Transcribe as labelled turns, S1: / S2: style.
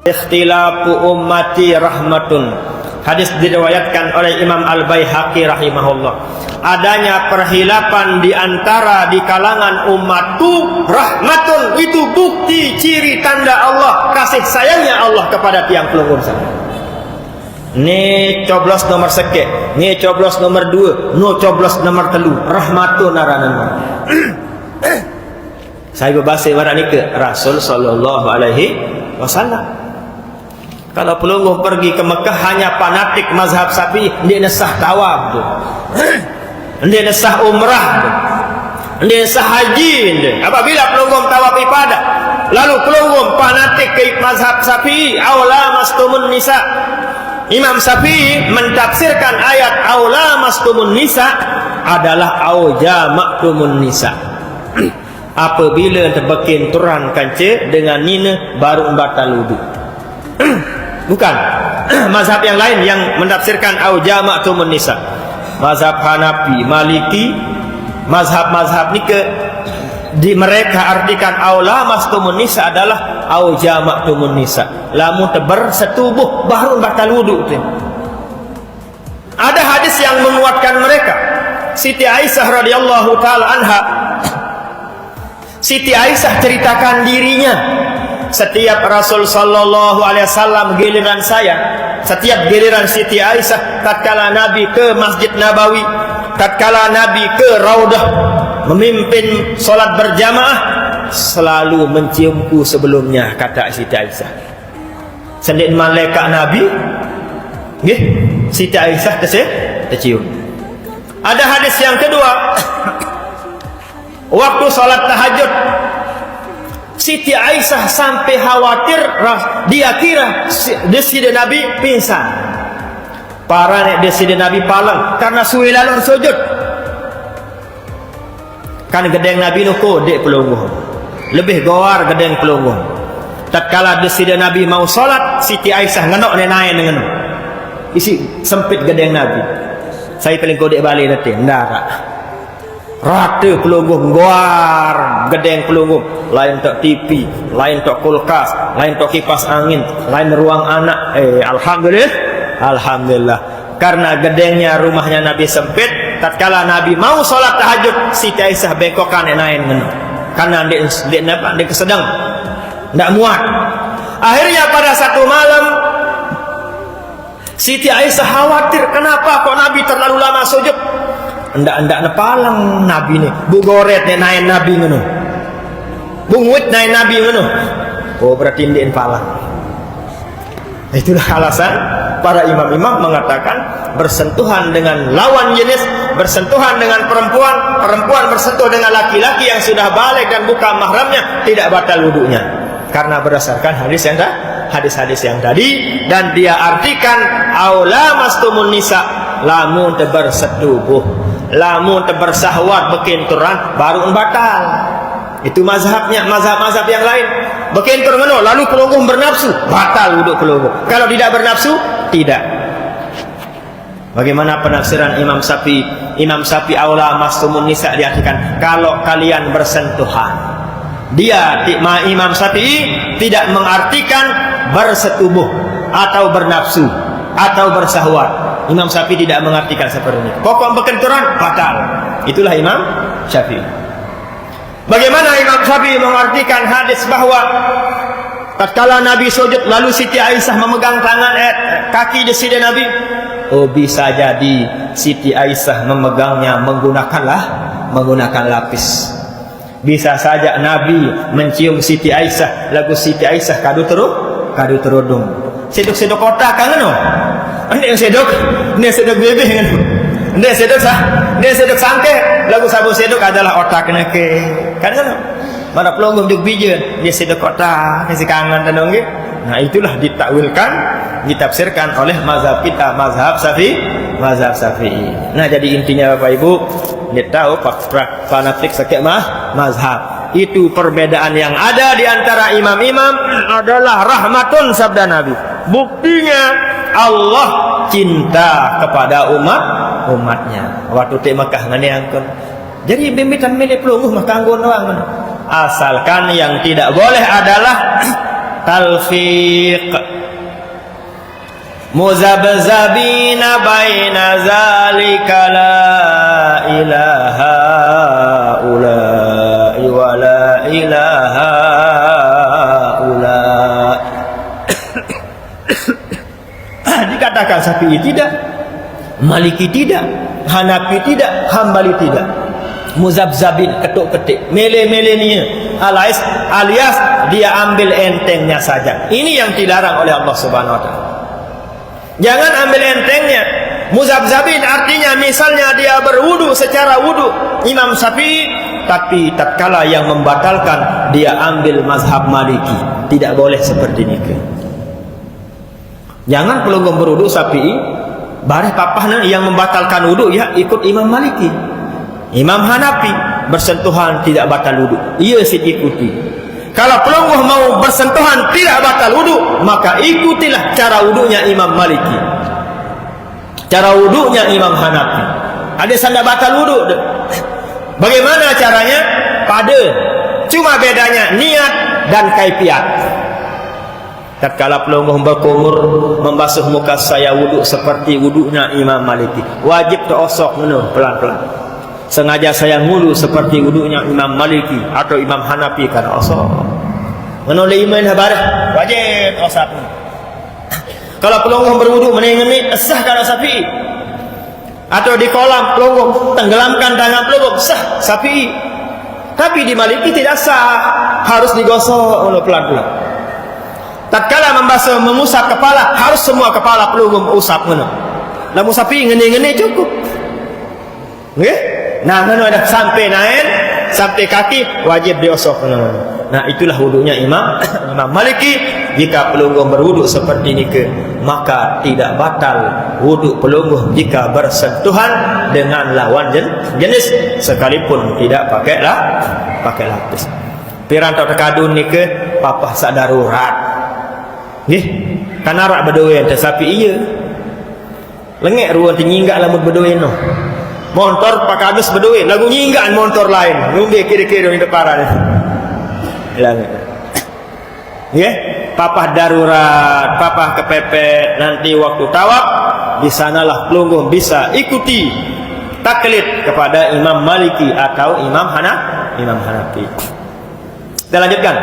S1: Ikhtilafu ummati rahmatun. Hadis diriwayatkan oleh Imam Al-Baihaqi rahimahullah. Adanya perhilapan di antara di kalangan umatku rahmatun, itu bukti ciri tanda Allah, kasih sayangnya Allah kepada tiang pelungguh sana. Ni coblos nomor seket, ni coblos nomor 2, no coblos nomor 3. Rahmatun aranan. Saya berbahasa warna ni ke Rasul sallallahu alaihi wasallam. Kalau pelungguh pergi ke Mekah hanya fanatik mazhab Syafi'i, dia nesah tawaf tu. Dia nesah umrah tu. Dia nesah haji tu. Apabila pelungguh tawaf ibadah, lalu pelungguh fanatik ke mazhab Syafi'i, aula mastumun nisa. Imam Syafi'i mentafsirkan ayat aula mastumun nisa adalah auja maktumun nisa. Apabila terbekin turan kance dengan nina baru batal wudu. Bukan mazhab yang lain yang menafsirkan au jama'tumun nisa. Mazhab Hanafi, Maliki, mazhab-mazhab ni ke di mereka artikan aula mastumun nisa adalah au jama'tumun nisa. Lamun teber setubuh baru batal wudu. Ada hadis yang menguatkan mereka. Siti Aisyah radhiyallahu taala anha, Siti Aisyah ceritakan dirinya, setiap Rasul sallallahu alaihi wasallam giliran saya, setiap giliran Siti Aisyah tatkala Nabi ke Masjid Nabawi, tatkala Nabi ke Raudah memimpin solat berjamaah, selalu menciumku sebelumnya, kata Siti Aisyah. Sendik malaikat Nabi nggih, Siti Aisyah tercium. Ada hadis yang kedua, waktu solat tahajud Siti Aisyah sampai khawatir dia kira deside Nabi pingsan. Para nek deside Nabi palang karena suwi lalun sujud. Kan gedeng Nabi nu kodek pelungguh. Lebih gawar gedeng pelungguh. Tatkala deside Nabi mau salat, Siti Aisyah ngenok nenae dengan isi sempit gedeng Nabi. Saya paling kodek balik nanti ndara. Rata pelungguh guar gedeng pelungguh, lain tok TV, lain tok kulkas, lain tok kipas angin, lain ruang anak. Alhamdulillah karena gedengnya rumahnya Nabi sempit. Tatkala Nabi mau sholat tahajud, Siti Aisyah bengkokkan naik ngeno karena dia kesedang ndak muat. Akhirnya pada satu malam Siti Aisyah khawatir, kenapa kok Nabi terlalu lama sujud. Ndak nepalang Nabi ni. Bu goret ni naik Nabi ngono. Bungut naik Nabi ngono. Oh berarti ndek palang. Itulah alasan para imam-imam mengatakan bersentuhan dengan lawan jenis, bersentuhan dengan perempuan, perempuan bersentuh dengan laki-laki yang sudah balik dan bukan mahramnya tidak batal wudunya. Karena berdasarkan hadis-hadis yang tadi, dan dia artikan aula mastumun nisa, lamun bersetubuh, lamun bersahwat bekinturan baru batal. Itu mazhabnya, mazhab yang lain. Bekintur ngono lalu pelungguh bernafsu, batal wuduk pelungguh. Kalau tidak bernafsu, tidak. Bagaimana penafsiran Imam Syafi'i? Imam Syafi'i aula mastumun nisa diartikan kalau kalian bersentuhan. Dia Imam Syafi'i tidak mengartikan bersetubuh atau bernafsu atau bersahwat. Imam Syafi'i tidak mengartikan seperti ini. Pokok bekenturan batal. Itulah Imam Syafi'i. Bagaimana Imam Syafi'i mengartikan hadis bahwa tatkala Nabi sujud lalu Siti Aisyah memegang tangan kaki deside Nabi? Oh bisa jadi Siti Aisyah memegangnya menggunakan lapis. Bisa saja Nabi mencium Siti Aisyah, lagu Siti Aisyah kadu terudung. Sedok-sedok kotak kan no? Ande sedok bebeh kan? Ande sedok sangke, lagu sabu sedok adalah otak nake. Kan mana pelungguh duk bijen, dia sedok kotak, kasih kangen dan nongge. Nah itulah ditakwilkan, ditafsirkan oleh mazhab kita, mazhab Syafi'i. Nah jadi intinya Bapak Ibu, dia tahu fanatik sakit mazhab. Itu perbedaan yang ada di antara imam-imam adalah rahmatun sabda Nabi. Buktinya Allah cinta kepada umatnya. Waktu di Mekah ngene angkon. Jadi bimitan milih pelungguh mah kanggo doang. Asalkan yang tidak boleh adalah talfiq muzabzabina baina zalika la ilaha ulai wa la ilaha ulai. Dikatakan Syafi'i tidak, Maliki tidak, Hanafi tidak, Hambali tidak. Muzabzabin, ketuk-ketik, mele-melenya, alias dia ambil entengnya saja. Ini yang dilarang oleh Allah Subhanahu wa taala. Jangan ambil entengnya. Muzabzabin artinya misalnya dia berwudu secara wudu Imam Syafi'i, tapi tatkala yang membatalkan dia ambil mazhab Maliki. Tidak boleh seperti ini. Jangan pelonggong berwudu Syafi'i bareh papahna yang membatalkan wudu ya ikut Imam Maliki. Imam Hanafi bersentuhan tidak batal wudu, ia ikuti. Kalau pelonggong mau bersentuhan tidak batal wudu, maka ikutilah cara wudunya Imam Maliki, cara wudunya Imam Hanafi. Ada sanda batal wudu. Bagaimana caranya? Pada cuma bedanya niat dan kaifiat. Tatkala pelonggong berkumur membasuh muka saya wudu seperti wudunya Imam Maliki, wajib terosok pelan-pelan. Sengaja saya ngulu seperti wudunya Imam Maliki atau Imam Hanafi kan osok. Menoleh iman habarah wajib osok. Kalau pelonggong berwudu menengeni sah kalau Syafi'i. Atau di kolam pelonggong tenggelamkan tangan pelonggong sah Syafi'i. Tapi di Maliki tidak sah, harus digosok pelan-pelan. Tatkala membasuh mengusap kepala harus semua kepala pelonggong usap ngono. Lamun Syafi'i ngene-ngene cukup. Nggih? Nah, ngono ada sampai naik sampai kaki wajib diosok. Nah, itulah wudunya Imam Maliki. Jika pelonggong berwudu seperti ini maka tidak batal wudu pelonggong jika bersentuhan dengan lawan jenis sekalipun tidak pakai lapis. Pirantau tekadun ni papah sak darurat. Nggih, kan arak bedoyen tapi iya. Lengek ruang nyinggak lamun bedoyen no. Motor pakai habis bedoyen lagu nyinggaan motor lain. Ngombe kira-kira di depan. Hilang. Nggih, papah darurat, papah kepepet, nanti waktu tawaf di sanalah pelonggong bisa ikuti taklid kepada Imam Maliki atau Imam Hanafi. Kita lanjutkan.